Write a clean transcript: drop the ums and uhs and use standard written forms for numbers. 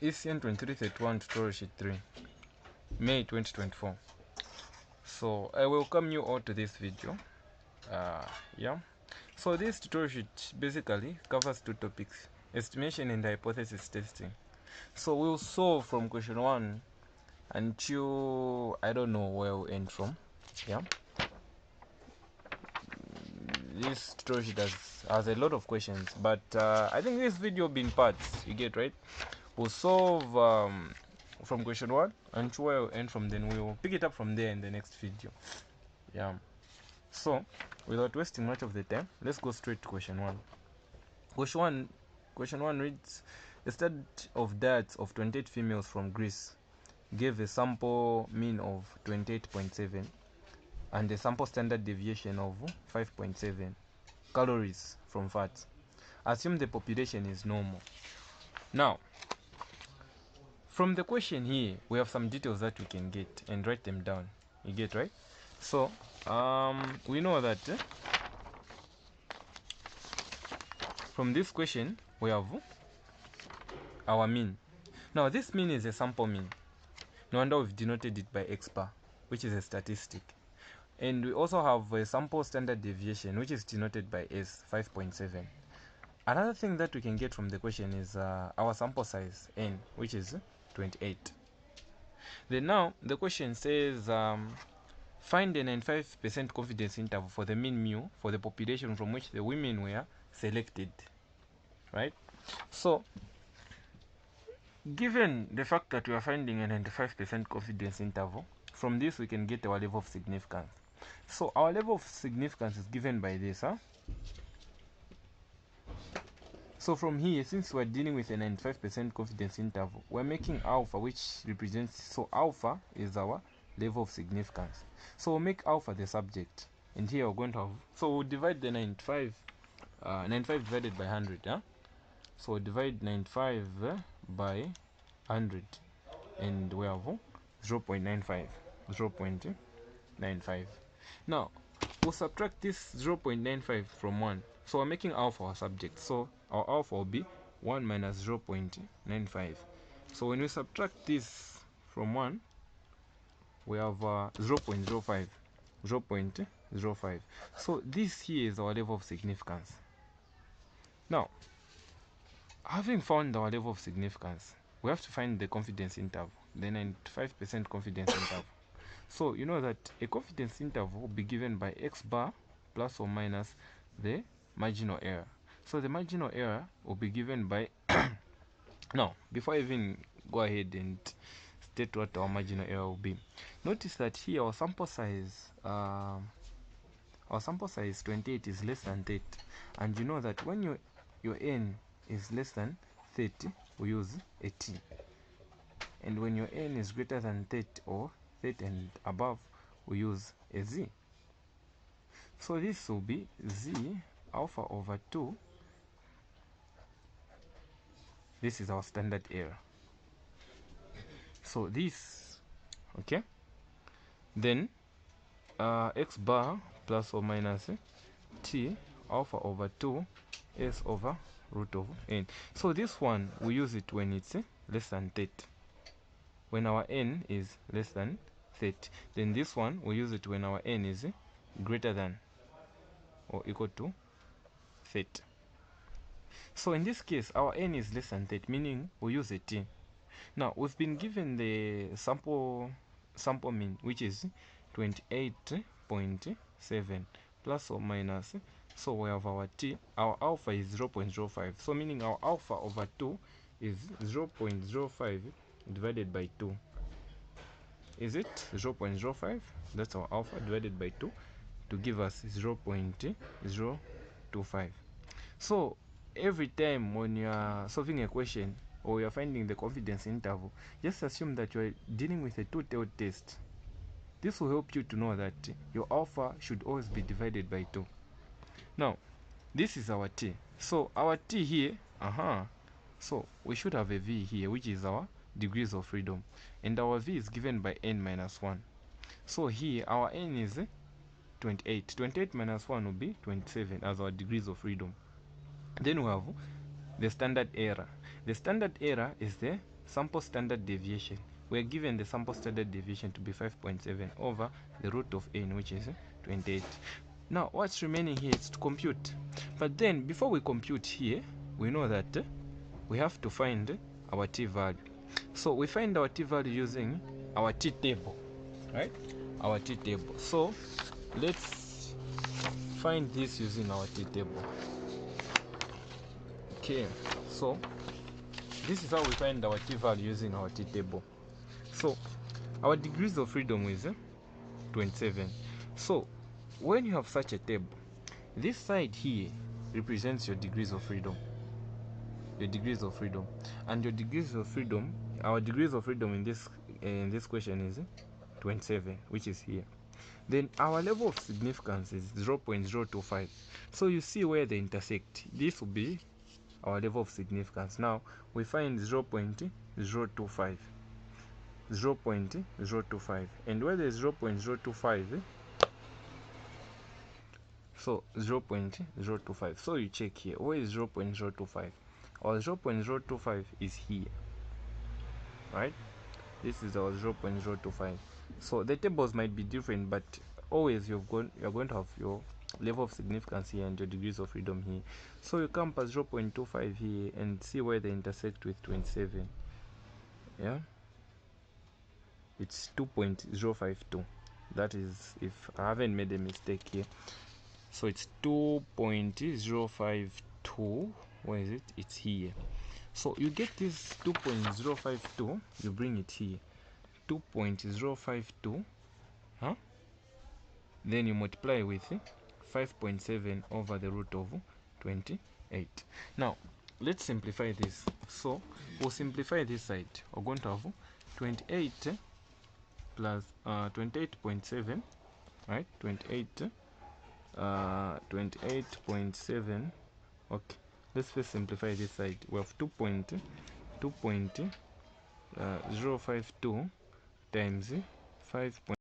ECN2331 tutorial sheet 3, May 2024. So I welcome you all to this video. So this tutorial sheet basically covers two topics: estimation and hypothesis testing. So we'll solve from question 1 until I don't know where we'll end from. This tutorial sheet has a lot of questions, but I think this video will be in parts. You get, right? We'll solve from question 1 until where we'll end from, then we'll pick it up from there in the next video. So without wasting much of the time, let's go straight to question 1. Question 1 reads: a study of diets of 28 females from Greece gave a sample mean of 28.7 and a sample standard deviation of 5.7 calories from fats. Assume the population is normal. Now, from the question here, we have some details that we can get and write them down. You get, right? So we know that from this question we have our mean. Now this mean is a sample mean. No wonder we've denoted it by x bar, which is a statistic. And we also have a sample standard deviation, which is denoted by s, 5.7. Another thing that we can get from the question is our sample size, n, which is 28. Then now the question says find a 95% confidence interval for the mean mu for the population from which the women were selected, right? So given the fact that we are finding a 95% confidence interval, from this we can get our level of significance. So our level of significance is given by this, So from here, since we're dealing with a 95% confidence interval, we're making alpha, which represents, so alpha is our level of significance. So we'll make alpha the subject, and here we're going to have, so we'll divide the 95 divided by 100, so we'll divide 95 by 100, and we have 0.95. Now we'll subtract this 0.95 from 1, so we're making alpha our subject, so our alpha will be 1 minus 0.95. so when we subtract this from 1, we have 0.05. So this here is our level of significance. Now, having found our level of significance, we have to find the confidence interval, the 95% confidence interval. So you know that a confidence interval will be given by x bar plus or minus the marginal error. So the marginal error will be given by now, before I even go ahead and state what our marginal error will be, notice that here our sample size 28 is less than 30, and you know that when your n is less than 30, we use a t, and when your n is greater than 30 or 30 and above, we use a z. So this will be z alpha over 2. This is our standard error. So this, okay, then x bar plus or minus t alpha over 2 s over root of n. So this one we use it when it's less than 30, when our n is less than 30. Then this one we use it when our n is greater than or equal to 30. So in this case our n is less than 30, meaning we use a t. Now we've been given the sample mean, which is 28.7 plus or minus, so we have our t, our alpha is 0.05, so meaning our alpha over 2 is 0.05 divided by 2. Is it 0.05? That's our alpha divided by 2 to give us 0.025. So every time when you are solving a question or you are finding the confidence interval, just assume that you are dealing with a two-tailed test. This will help you to know that your alpha should always be divided by 2. Now this is our t, so our t here, so we should have a v here, which is our degrees of freedom, and our v is given by n minus 1. So here our n is 28. 28 minus 1 will be 27 as our degrees of freedom. Then we have the standard error. The standard error is the sample standard deviation. We're given the sample standard deviation to be 5.7 over the root of n, which is 28. Now what's remaining here is to compute. But then before we compute here, we know that we have to find our t-value. So we find our t-value using our t-table, right? Our t-table. So let's find this using our t-table. Okay, so this is how we find our t-value using our t-table. So our degrees of freedom is 27. So when you have such a table, this side here represents your degrees of freedom. Your degrees of freedom. And your degrees of freedom, our degrees of freedom in this question is 27, which is here. Then our level of significance is 0.025. So you see where they intersect. This will be our level of significance. Now we find 0.025. 0.025. And where there is 0.025, so 0.025. So you check here. Where is 0.025? Our 0.025 is here, right? This is our 0.025. So the tables might be different, but always you're going to have your level of significance here and your degrees of freedom here. So you come past 0.25 here and see where they intersect with 27. Yeah, it's 2.052. That is, if I haven't made a mistake here. So it's 2.052. Where is it? It's here. So you get this 2.052, you bring it here, 2.052, then you multiply with 5.7 over the root of 28. Now let's simplify this. So we'll simplify this side. We're going to have 28 plus 28.7, right? 28.7. Okay, let's first simplify this side. We have 2.052 times 5.